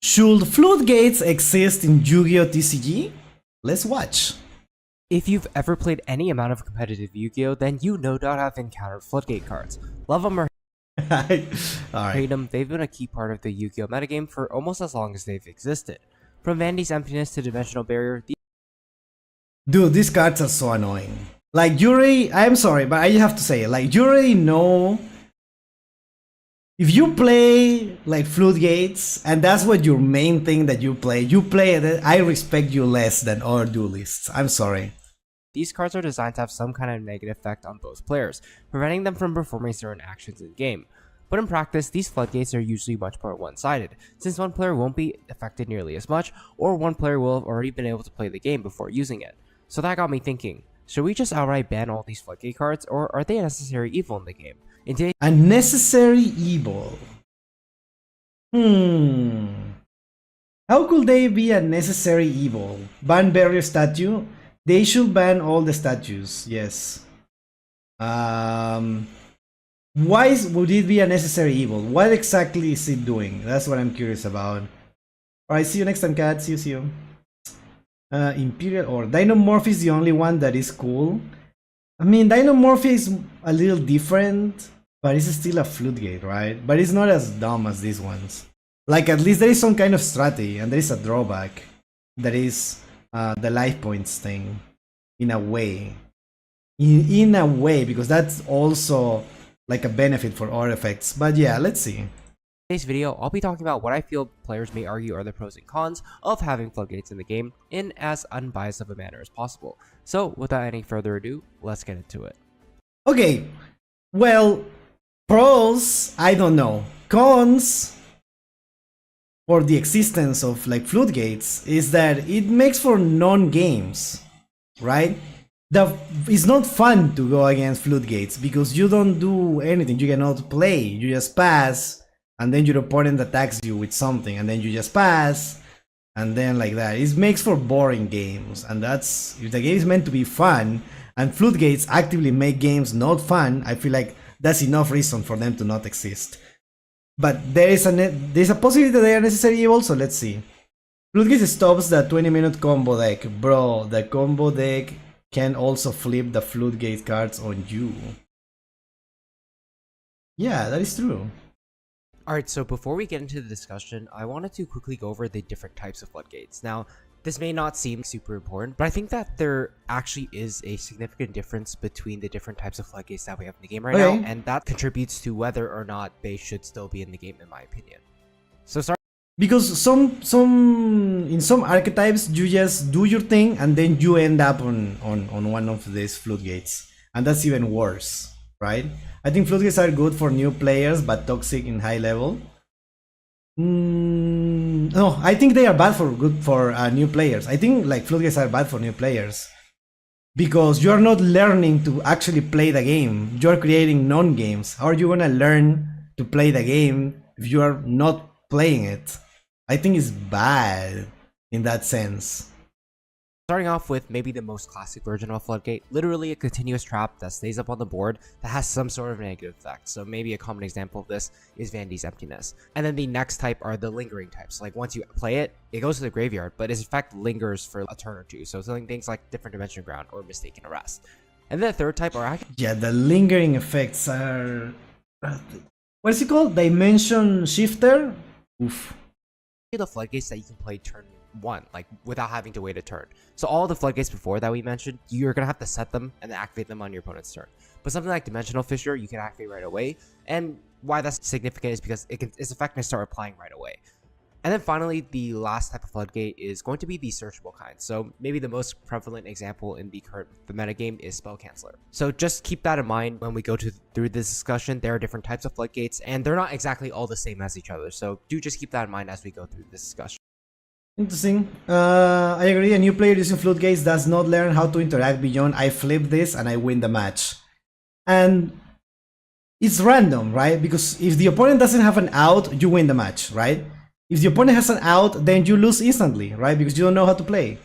Should floodgates exist in Yu-Gi-Oh! TCG? Let's watch. If you've ever played any amount of competitive Yu-Gi-Oh, then you no doubt have encountered Floodgate cards. Love them or Alright. hate them, they've been a key part of the Yu-Gi-Oh metagame for almost as long as they've existed. From Vandy's Emptiness to Dimensional Barrier, Dude, these cards are so annoying. Like, you already, I'm sorry, but I have to say, like, you already know. If you play, like, floodgates, and that's what your main thing that you play it, I respect you less than other duelists. I'm sorry. these cards are designed to have some kind of negative effect on both players, preventing them from performing certain actions in game. But in practice, these floodgates are usually much more one-sided, since one player won't be affected nearly as much, or one player will have already been able to play the game before using it. So that got me thinking, should we just outright ban all these floodgate cards, or are they a necessary evil in the game? In today's A necessary evil. How could they be a necessary evil? Ban barrier statue? They should ban all the statues, yes. Why would it be a necessary evil? What exactly is it doing? That's what I'm curious about. Alright, see you next time, cat. See you. Imperial or Dynamorph is the only one that is cool. I mean, Dynamorph is a little different, but it's still a floodgate, right? But it's not as dumb as these ones. Like, at least there is some kind of strategy, and there is a drawback. That is the life points thing, in a way. In a way, because that's also like a benefit for artifacts. But yeah, let's see. today's video, I'll be talking about what I feel players may argue are the pros and cons of having floodgates in the game in as unbiased of a manner as possible. So without any further ado, let's get into it. Okay, well, pros, I don't know. Cons for the existence of like floodgates is that it makes for non-games, right? It's not fun to go against floodgates because you don't do anything. You cannot play. You just pass, and then your opponent attacks you with something, and then you just pass, and then like that. It makes for boring games, and that's if the game is meant to be fun, and floodgates actively make games not fun. I feel like that's enough reason for them to not exist. But there's a possibility that they are necessary also. Let's see. Floodgates stops the 20-minute combo deck, bro. The combo deck can also flip the floodgate cards on you. Yeah, that is true. Alright, so before we get into the discussion, I wanted to quickly go over the different types of floodgates. Now, this may not seem super important, but I think that there actually is a significant difference between the different types of floodgates that we have in the game right now, and that contributes to whether or not they should still be in the game, in my opinion. So start because in some archetypes you just do your thing and then you end up on one of these floodgates, and that's even worse, right? I think floodgates are good for new players but toxic in high level. No, I think they are bad for new players. I think like floodgates are bad for new players because you are not learning to actually play the game. You are creating non-games. How are you gonna learn to play the game if you are not playing it? I think it's bad in that sense. Starting off with maybe the most classic version of a floodgate, literally a continuous trap that stays up on the board that has some sort of negative effect. So maybe a common example of this is Vandy's Emptiness. And then the next type are the lingering types. Like once you play it, it goes to the graveyard, but its effect lingers for a turn or two. So things like Different Dimension Ground or Mistaken Arrest. And then the third type are actually... Yeah, the lingering effects are... What is it called? Dimension Shifter? Oof. the floodgates that you can play turn one, like without having to wait a turn. So all the floodgates before that we mentioned, you're gonna have to set them and then activate them on your opponent's turn. But something like Dimensional Fissure, you can activate right away. And why that's significant is because its effect can start applying right away. And then finally, the last type of floodgate is going to be the searchable kind. So maybe the most prevalent example in the current metagame is Spell Canceller. So just keep that in mind when we go through this discussion. There are different types of floodgates, and they're not exactly all the same as each other. So do just keep that in mind as we go through this discussion. Interesting. I agree. A new player using floodgates does not learn how to interact beyond I flip this and I win the match. And it's random, right? Because if the opponent doesn't have an out, you win the match, right? If the opponent has an out, then you lose instantly, right? Because you don't know how to play.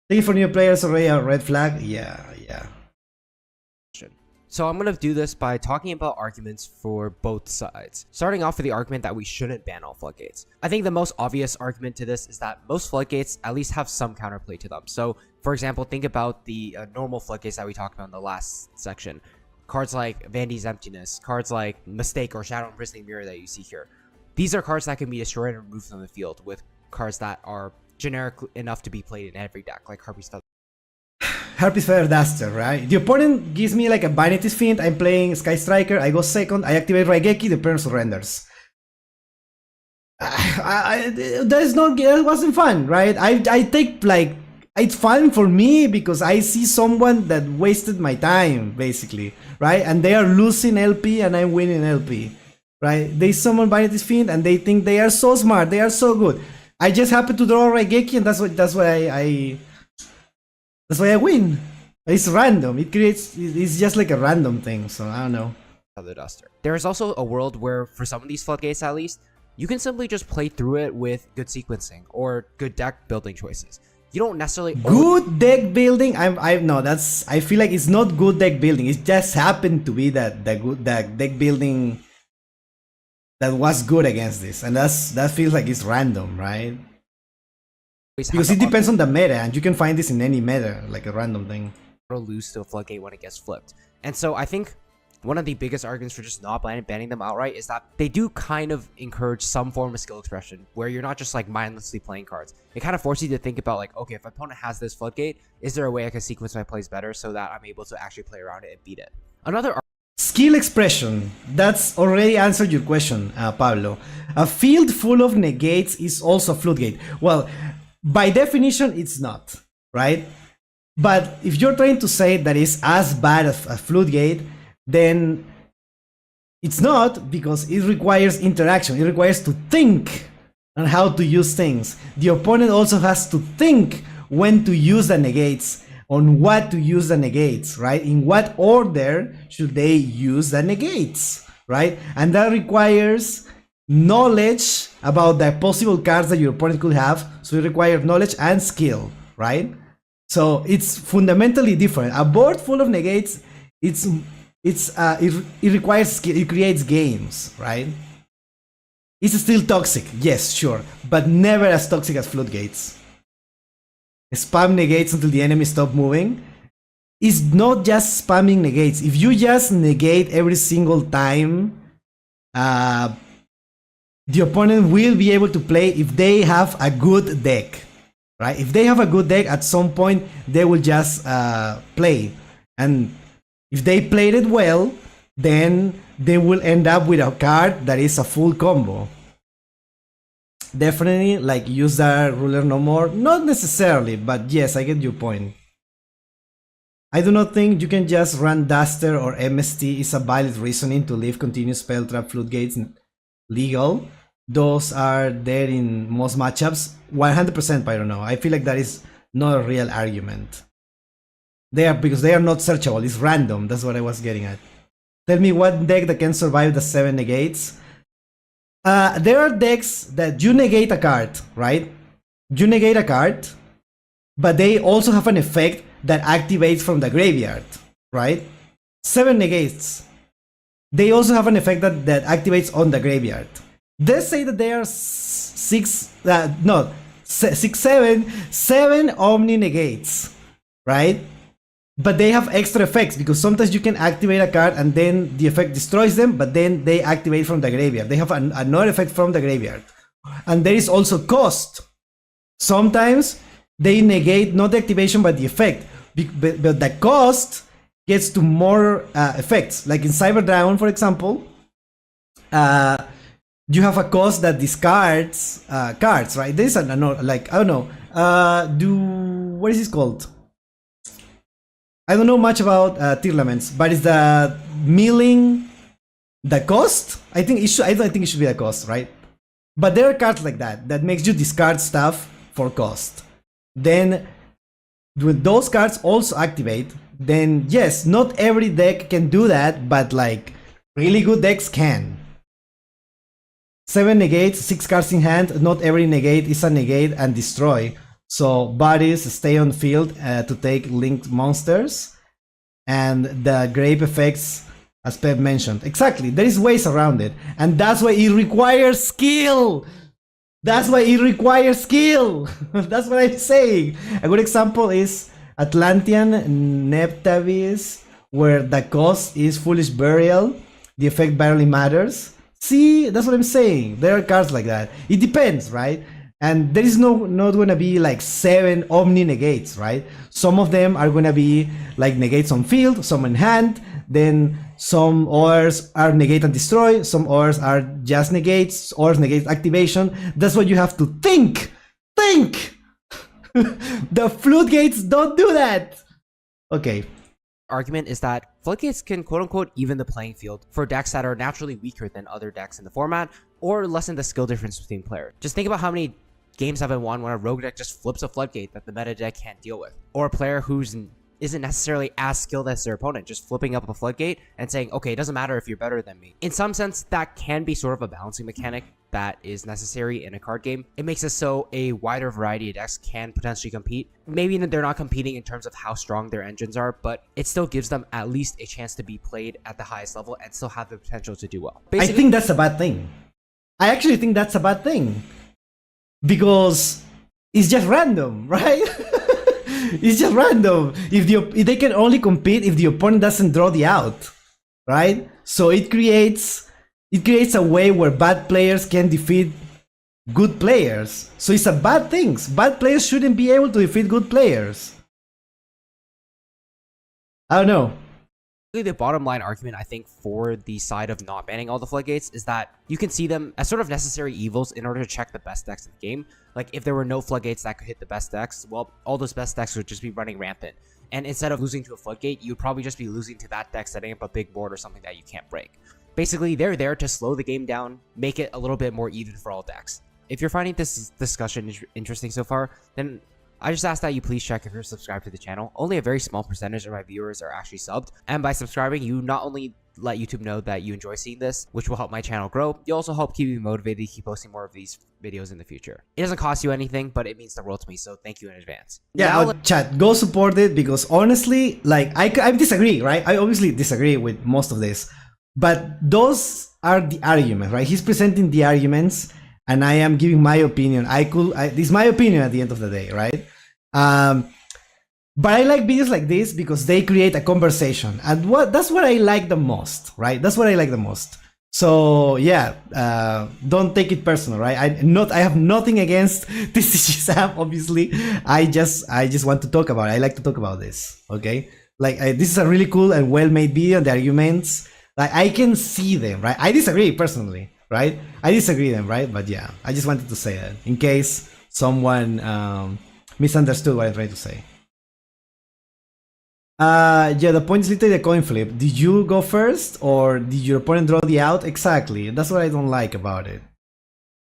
Think for new players already a red flag? Yeah. So I'm going to do this by talking about arguments for both sides. Starting off with the argument that we shouldn't ban all floodgates. I think the most obvious argument to this is that most floodgates at least have some counterplay to them. So for example, think about the normal floodgates that we talked about in the last section. Cards like Vandy's Emptiness, cards like Mistake or Shadow and Bristling Mirror that you see here. These are cards that can be destroyed and removed from the field with cards that are generic enough to be played in every deck, like Harpy's Feather. Harpy's Feather Duster, right? The opponent gives me like a Vanity's Fiend, I'm playing Sky Striker, I go second, I activate Raigeki, the opponent surrenders. That wasn't fun, right? I take like, it's fun for me because I see someone that wasted my time, basically, right? And they are losing LP and I'm winning LP, right? They summon Vanity's Fiend and they think they are so smart, they are so good. I just happen to draw Raigeki and that's why I win. It's random. It's just like a random thing, so I don't know. The Duster. There is also a world where, for some of these floodgates at least, you can simply just play through it with good sequencing or good deck building choices. You don't necessarily good deck building. I feel like it's not good deck building. It just happened to be that the good deck building that was good against this, and that feels like it's random, right? Because it depends on the meta, and you can find this in any meta, like a random thing. Lose to a floodgate when it gets flipped. And so I think one of the biggest arguments for just not banning them outright is that they do kind of encourage some form of skill expression, where you're not just like mindlessly playing cards. It kind of forces you to think about like, okay, if my opponent has this floodgate, is there a way I can sequence my plays better so that I'm able to actually play around it and beat it? Another skill expression. That's already answered your question, Pablo. A field full of negates is also a floodgate. Well, by definition, it's not, right? But if you're trying to say that it's as bad as a floodgate, then it's not, because it requires interaction. It requires to think on how to use things. The opponent also has to think when to use the negates, on what to use the negates, right? In what order should they use the negates, right? And that requires knowledge about the possible cards that your opponent could have. So it requires knowledge and skill, right? So it's fundamentally different. A board full of negates, it requires skill. It creates games, right? It's still toxic, yes, sure, but never as toxic as floodgates. Spam negates until the enemy stop moving. It's not just spamming negates. If you just negate every single time, the opponent will be able to play if they have a good deck, right? If they have a good deck, at some point they will just play, and if they played it well, then they will end up with a card that is a full combo. Definitely, like, use the ruler no more. Not necessarily, but yes, I get your point. I do not think you can just run Duster or MST is a valid reasoning to leave continuous spell trap floodgates legal. Those are there in most matchups. 100%, I don't know. I feel like that is not a real argument. Because they are not searchable. It's random. That's what I was getting at. Tell me what deck that can survive the 7 negates. There are decks that you negate a card, right? You negate a card, but they also have an effect that activates from the graveyard, right? 7 negates. They also have an effect that activates on the graveyard. Let's say that there are 7 Omni negates, right? But they have extra effects, because sometimes you can activate a card and then the effect destroys them, but then they activate from the graveyard. They have another effect from the graveyard. And there is also cost. Sometimes they negate not the activation but the effect, but the cost gets to more effects. Like in Cyber Dragon, for example, you have a cost that discards cards, right? There is another, like, I don't know, what is this called? I don't know much about Tearlaments, but it's the milling the cost. I don't think it should be the cost, right? But there are cards like that makes you discard stuff for cost. Then when those cards also activate, then yes, not every deck can do that, but like really good decks can. 7 negates, 6 cards in hand. Not every negate is a negate and destroy. So bodies stay on field to take linked monsters. and the grape effects, as Pep mentioned. Exactly, there is ways around it, and that's why it requires skill. That's why it requires skill. That's what I'm saying. A good example is Atlantean Neptavis, where the cost is Foolish Burial, the effect barely matters. See, that's what I'm saying. There are cards like that. It depends, right? And there is not gonna be like 7 Omni negates, right? Some of them are gonna be like negates on field, some in hand, then some others are negate and destroy, some others are just negates, or negate activation. That's what you have to think. Think! The Floodgates don't do that! Okay. Argument is that Floodgates can quote-unquote even the playing field for decks that are naturally weaker than other decks in the format, or lessen the skill difference between players. Just think about how many games have been won when a rogue deck just flips a Floodgate that the meta deck can't deal with, or a player who's isn't necessarily as skilled as their opponent, just flipping up a Floodgate and saying, okay, it doesn't matter if you're better than me. In some sense, that can be sort of a balancing mechanic that is necessary in a card game. It makes it so a wider variety of decks can potentially compete. Maybe they're not competing in terms of how strong their engines are, but it still gives them at least a chance to be played at the highest level and still have the potential to do well. Basically, I think that's a bad thing. I actually think that's a bad thing. Because it's just random, right? It's just random. If they can only compete if the opponent doesn't draw the out, right? So it creates a way where bad players can defeat good players. So it's a bad thing. Bad players shouldn't be able to defeat good players. I don't know. The bottom line argument, I think, for the side of not banning all the Floodgates is that you can see them as sort of necessary evils in order to check the best decks in the game. Like, if there were no Floodgates that could hit the best decks, well, all those best decks would just be running rampant. And instead of losing to a Floodgate, you'd probably just be losing to that deck setting up a big board or something that you can't break. Basically, they're there to slow the game down, make it a little bit more even for all decks. If you're finding this discussion interesting so far, then I just ask that you please check if you're subscribed to the channel. Only a very small percentage of my viewers are actually subbed, and by subscribing, you not only let YouTube know that you enjoy seeing this, which will help my channel grow, you also help keep me motivated to keep posting more of these videos in the future. It doesn't cost you anything, but it means the world to me, so thank you in advance. Yeah, chat, go support it, because honestly, like, I disagree, right? I obviously disagree with most of this, but those are the arguments, right? He's presenting the arguments, and I am giving my opinion. This is my opinion at the end of the day, right? But I like videos like this because they create a conversation, and that's what I like the most, right? That's what I like the most. So yeah, don't take it personal, right? I have nothing against TCG Sam, obviously. I just want to talk about it. I like to talk about this, okay? Like, this is a really cool and well-made video. The arguments, like, I can see them, right? I disagree personally, right? I disagree them, right? But yeah, I just wanted to say that in case someone misunderstood what I'm trying to say. Yeah, the point is literally the coin flip. Did you go first, or did your opponent draw the out? Exactly. That's what I don't like about it.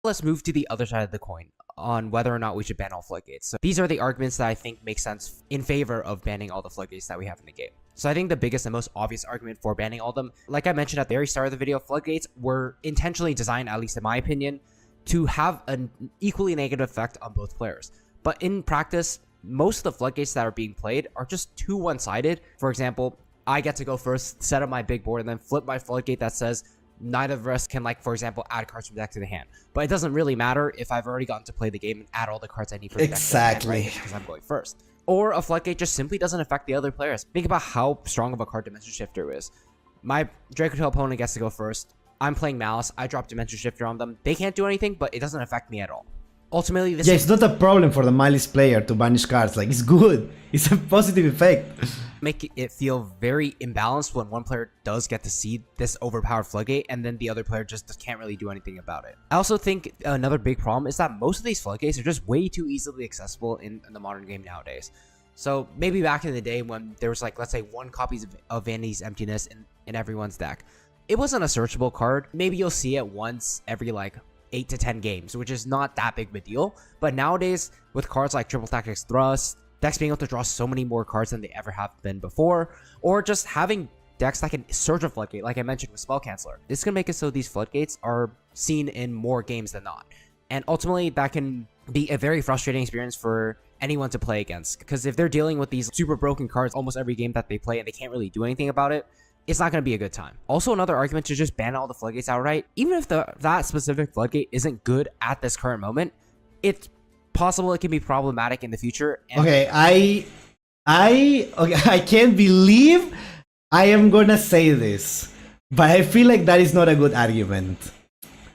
Let's move to the other side of the coin on whether or not we should ban all Floodgates. So these are the arguments that I think make sense in favor of banning all the Floodgates that we have in the game. So I think the biggest and most obvious argument for banning all of them, like I mentioned at the very start of the video, Floodgates were intentionally designed, at least in my opinion, to have an equally negative effect on both players. But in practice, most of the Floodgates that are being played are just too one-sided. For example, I get to go first, set up my big board, and then flip my Floodgate that says neither of us can, like, for example, add cards from deck to the hand. But it doesn't really matter if I've already gotten to play the game and add all the cards I need for the deck to the hand, right? Because I'm going first. Or a Floodgate just simply doesn't affect the other players. Think about how strong of a card Dimension Shifter is. My Dracotail opponent gets to go first. I'm playing Malice. I drop Dimension Shifter on them. They can't do anything, but it doesn't affect me at all. Ultimately, this it's not a problem for the Malice player to banish cards. Like, it's good. It's a positive effect. Make it feel very imbalanced when one player does get to see this overpowered Floodgate and then the other player just can't really do anything about it. I also think another big problem is that most of these Floodgates are just way too easily accessible in the modern game nowadays. So maybe back in the day when there was, like, let's say 1 copy of Vanity's Emptiness in everyone's deck, it wasn't a searchable card. Maybe you'll see it once every, like, 8 to 10 games, which is not that big of a deal. But nowadays, with cards like Triple Tactics Thrust, decks being able to draw so many more cards than they ever have been before, or just having decks that can search a Floodgate, like I mentioned with Spell Canceller, this can make it so these Floodgates are seen in more games than not. And ultimately, that can be a very frustrating experience for anyone to play against, because if they're dealing with these super broken cards almost every game that they play and they can't really do anything about it, it's not going to be a good time. Also, another argument to just ban all the floodgates outright, even if that specific floodgate isn't good at this current moment, it's possible it can be problematic in the future. Okay, I can't believe I am gonna say this, but I feel like that is not a good argument.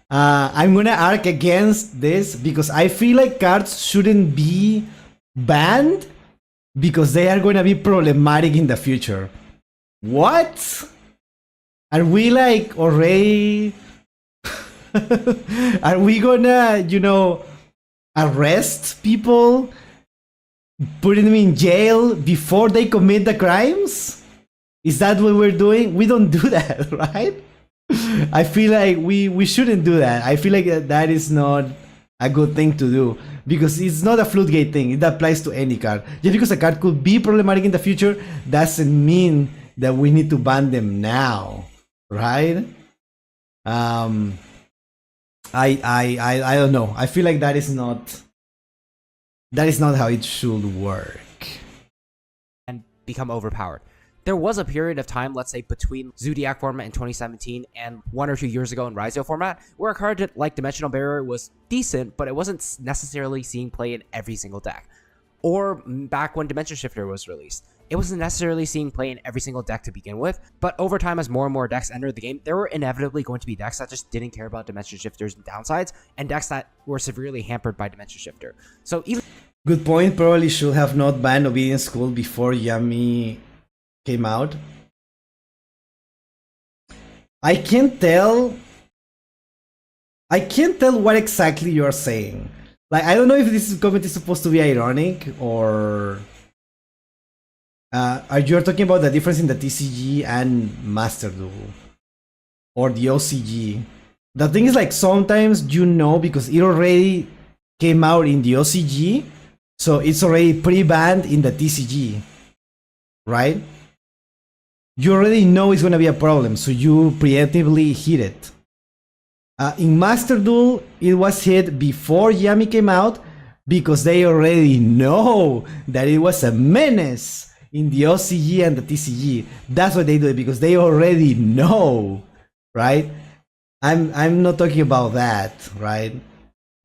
I'm gonna argue against this because I feel like cards shouldn't be banned because they are gonna be problematic in the future. What? Are we like already? Are we gonna, arrest people, putting them in jail before they commit the crimes? Is that what we're doing? We don't do that, right? I feel like we shouldn't do that. I feel like that is not a good thing to do because it's not a floodgate thing. It applies to any card. Just because a card could be problematic in the future doesn't mean that we need to ban them now, right? I don't know. I feel like that is not how it should work. And become overpowered. There was a period of time, let's say between Zodiac format in 2017 and 1 or 2 years ago in Yugioh format, where a card like Dimensional Barrier was decent, but it wasn't necessarily seeing play in every single deck. Or back when Dimension Shifter was released, it wasn't necessarily seeing play in every single deck to begin with, but over time as more and more decks entered the game, there were inevitably going to be decks that just didn't care about Dimension Shifter's downsides, and decks that were severely hampered by Dimension Shifter. So even... Good point, probably should have not banned Obedience School before Yami came out. I can't tell what exactly you're saying. Like, I don't know if this comment is supposed to be ironic or are you talking about the difference in the TCG and masterduel or the OCG? The thing is, like, sometimes because it already came out in the OCG, so it's already pre-banned in the TCG, right? You already know it's gonna be a problem, so you preemptively hit it. In Master Duel, it was hit before Yami came out because they already know that it was a menace in the OCG and the TCG. That's why they do it, because they already know, right? I'm not talking about that, right?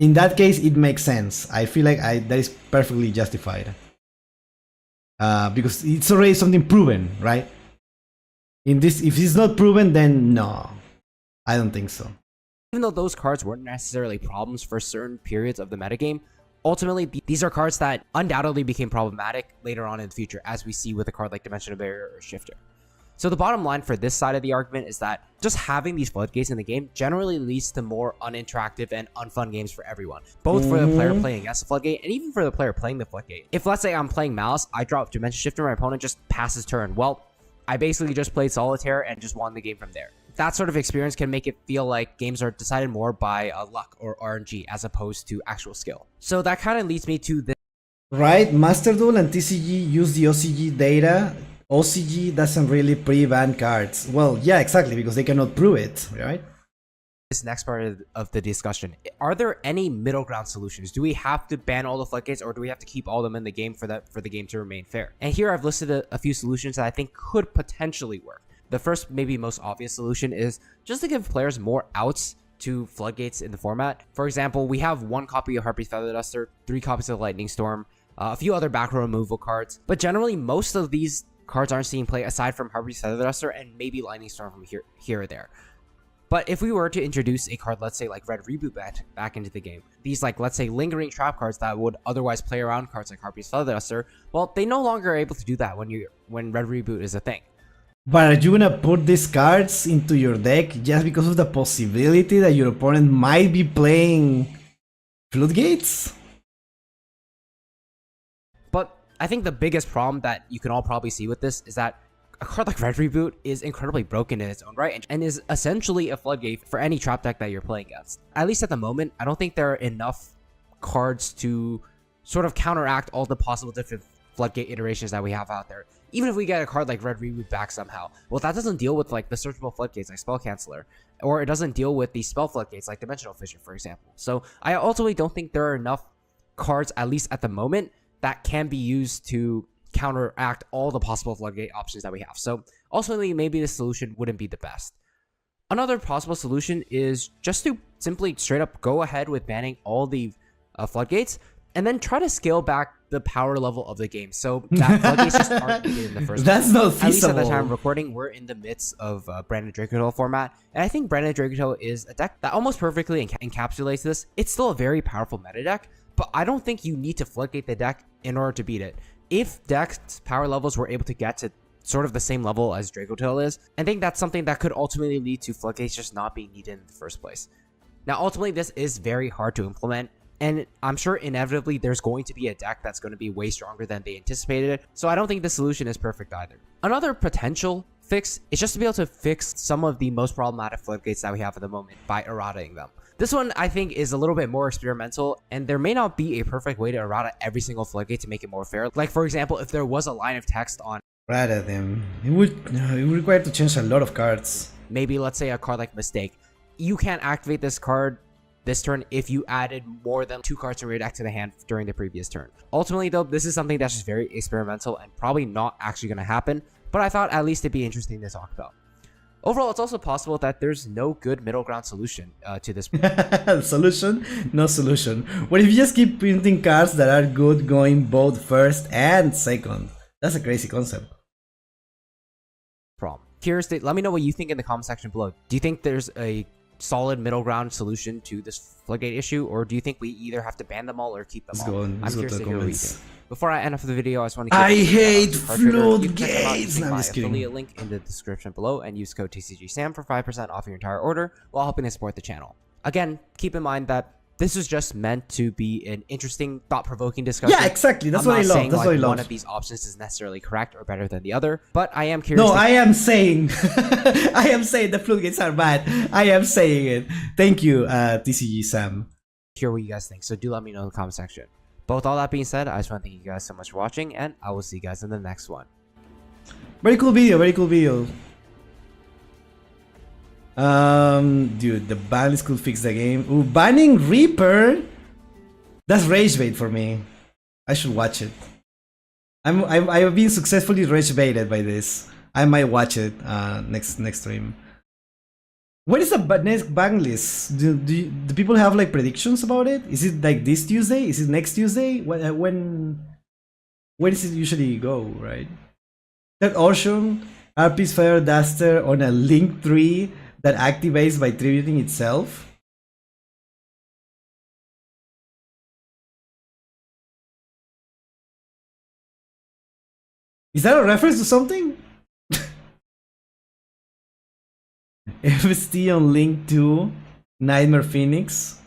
In that case, it makes sense. I feel like that is perfectly justified. Because it's already something proven, right? In this, if it's not proven, then no, I don't think so. Even though those cards weren't necessarily problems for certain periods of the metagame, ultimately these are cards that undoubtedly became problematic later on in the future, as we see with a card like Dimensional Barrier or Shifter. So the bottom line for this side of the argument is that just having these floodgates in the game generally leads to more uninteractive and unfun games for everyone, both for the player playing against the floodgate and even for the player playing the floodgate. If, let's say, I'm playing Malice, I drop Dimension Shifter, my opponent just passes turn. Well, I basically just played Solitaire and just won the game from there. That sort of experience can make it feel like games are decided more by luck or RNG as opposed to actual skill. So that kind of leads me to this. Right, Master Duel and TCG use the OCG data. OCG doesn't really pre-ban cards. Well, yeah, exactly, because they cannot prove it, right? This next part of the discussion. Are there any middle ground solutions? Do we have to ban all the floodgates, or do we have to keep all of them in the game for the game to remain fair? And here I've listed a few solutions that I think could potentially work. The first, maybe most obvious solution is just to give players more outs to floodgates in the format. For example, we have 1 copy of Harpy's Feather Duster, 3 copies of Lightning Storm, a few other back row removal cards, but generally most of these cards aren't seeing play aside from Harpy's Feather Duster and maybe Lightning Storm from here or there. But if we were to introduce a card, let's say like Red Reboot back into the game, these like, let's say, lingering trap cards that would otherwise play around cards like Harpy's Feather Duster, well, they no longer are able to do that when Red Reboot is a thing. But are you gonna put these cards into your deck just because of the possibility that your opponent might be playing Floodgates? But I think the biggest problem that you can all probably see with this is that a card like Red Reboot is incredibly broken in its own right and is essentially a floodgate for any trap deck that you're playing against. At least at the moment, I don't think there are enough cards to sort of counteract all the possible different floodgate iterations that we have out there. Even if we get a card like Red Reboot back somehow, well, that doesn't deal with like the searchable floodgates like Spell Canceller, or it doesn't deal with the spell floodgates like Dimensional Fissure, for example. So I ultimately don't think there are enough cards, at least at the moment, that can be used to counteract all the possible floodgate options that we have. So ultimately, maybe the solution wouldn't be the best. Another possible solution is just to simply straight up go ahead with banning all the floodgates and then try to scale back the power level of the game so that floodgates just aren't needed in the first That's place. not feasible. At least at the time of recording, we're in the midst of Branded Dracotail format, and I think Branded Dracotail is a deck that almost perfectly encapsulates this. It's still a very powerful meta deck, but I don't think you need to floodgate the deck in order to beat it. If deck's power levels were able to get to sort of the same level as Dracotail is, I think that's something that could ultimately lead to floodgates just not being needed in the first place. Now, ultimately, this is very hard to implement, and I'm sure inevitably there's going to be a deck that's going to be way stronger than they anticipated, so I don't think the solution is perfect either. Another potential fix is just to be able to fix some of the most problematic floodgates that we have at the moment by errataing them. This one, I think, is a little bit more experimental, and there may not be a perfect way to errata every single floodgate to make it more fair. Like, for example, if there was a line of text on Errata them, it would require to change a lot of cards. Maybe, let's say, a card like Mistake. You can't activate this card this turn if you added more than 2 cards from your deck to the hand during the previous turn. Ultimately, though, this is something that's just very experimental and probably not actually going to happen, but I thought at least it'd be interesting to talk about. Overall, it's also possible that there's no good middle ground solution to this Solution? No solution. What if you just keep printing cards that are good going both first and second? That's a crazy concept. problem. Curious, let me know what you think in the comment section below. Do you think there's a solid middle ground solution to this floodgate issue, or do you think we either have to ban them all or keep them all? I'm curious to hear what you think. Before I end off the video, I just want to I hate floodgates! No, I'm just kidding. Affiliate link in the description below and use code TCGSAM for 5% off your entire order while helping to support the channel. Again, keep in mind that this is just meant to be an interesting, thought-provoking discussion. Yeah, exactly. That's what I love. That's what I love. One of these options is necessarily correct or better than the other, but I am curious. No, I am saying, I am saying the floodgates are bad. I am saying it. Thank you, TCG Sam. Hear what you guys think, so do let me know in the comment section. But with all that being said, I just want to thank you guys so much for watching, and I will see you guys in the next one. Very cool video. Very cool video. Dude, the ban could fix the game. Ooh, banning Reaper. That's rage bait for me. I should watch it. I've been successfully rage baited by this. I might watch it next stream. What is the next ban list? Do people have like predictions about it? Is it like this Tuesday? Is it next Tuesday? When does it usually go? Right? That Ocean RP's Fire Duster on a link tree that activates by tributing itself. Is that a reference to something? FST on link 2 Nightmare Phoenix.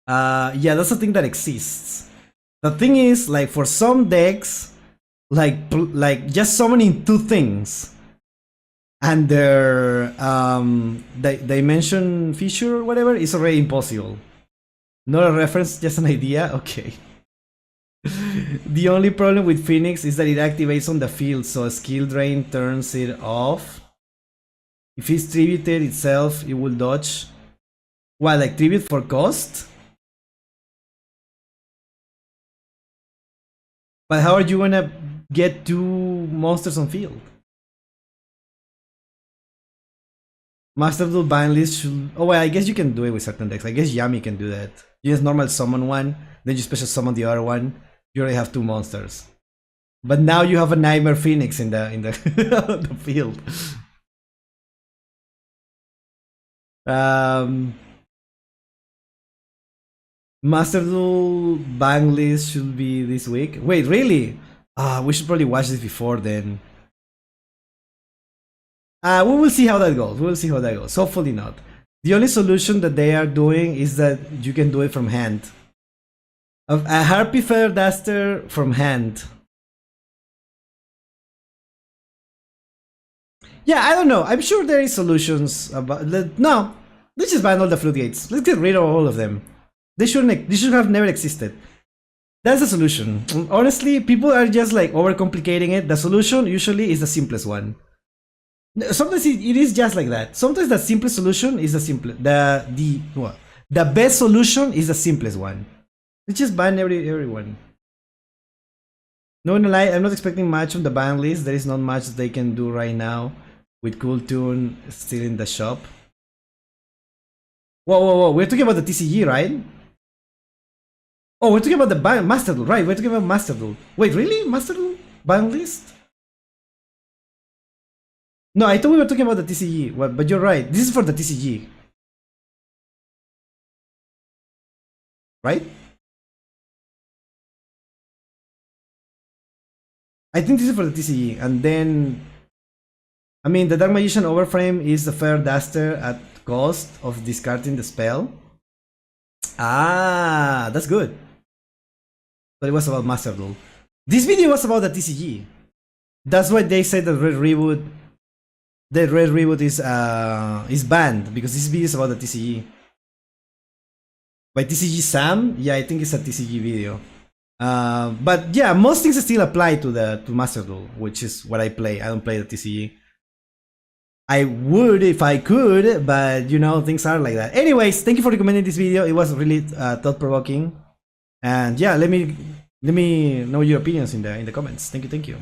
Yeah, that's a thing that exists. The thing is, like, for some decks, like just summoning 2 things and their dimension feature or whatever is already impossible. Not a reference, just an idea? Okay. The only problem with Phoenix is that it activates on the field, so a skill drain turns it off. If it's tributed itself, it will dodge. What, like tribute for cost? But how are you gonna get 2 monsters on field? Masterduel ban list should... Oh well, I guess you can do it with certain decks. I guess Yami can do that. You just normal summon one, then you special summon the other one. You already have 2 monsters. But now you have a Nightmare Phoenix in the the field. Masterduel ban list should be this week. Wait, really? We should probably watch this before then. We will see how that goes. We will see how that goes. Hopefully not. The only solution that they are doing is that you can do it from hand. A Harpy Feather Duster from hand. Yeah, I don't know. I'm sure there is solutions about that. No, let's just ban all the floodgates. Let's get rid of all of them. They should have never existed. That's the solution. Honestly, people are just like overcomplicating it. The solution usually is the simplest one. Sometimes it is just like that. Sometimes the simplest solution is the best solution is the simplest one. Let's just ban everyone. No, no lie, I'm not expecting much from the ban list. There is not much they can do right now with Cool Tune still in the shop. Whoa, whoa, whoa! We're talking about the TCG, right? Oh, we're talking about the ban Master Duel, right? We're talking about Master Duel. Wait, really? Master Duel ban list? No, I thought we were talking about the TCG. Well, but you're right. This is for the TCG, right? I think this is for the TCG, and then, I mean, the Dark Magician Overframe is the Fair Duster at cost of discarding the spell. Ah, that's good. But it was about Master Duel. This video was about the TCG. That's why they said that Red Reboot is banned, because this video is about the TCG. By TCG Sam? Yeah, I think it's a TCG video. But yeah, most things still apply to Master Duel, which is what I play. I don't play the TCG. I would if I could, but you know, things are like that. Anyways, thank you for recommending this video. It was really thought-provoking. And yeah, let me know your opinions in the comments. Thank you.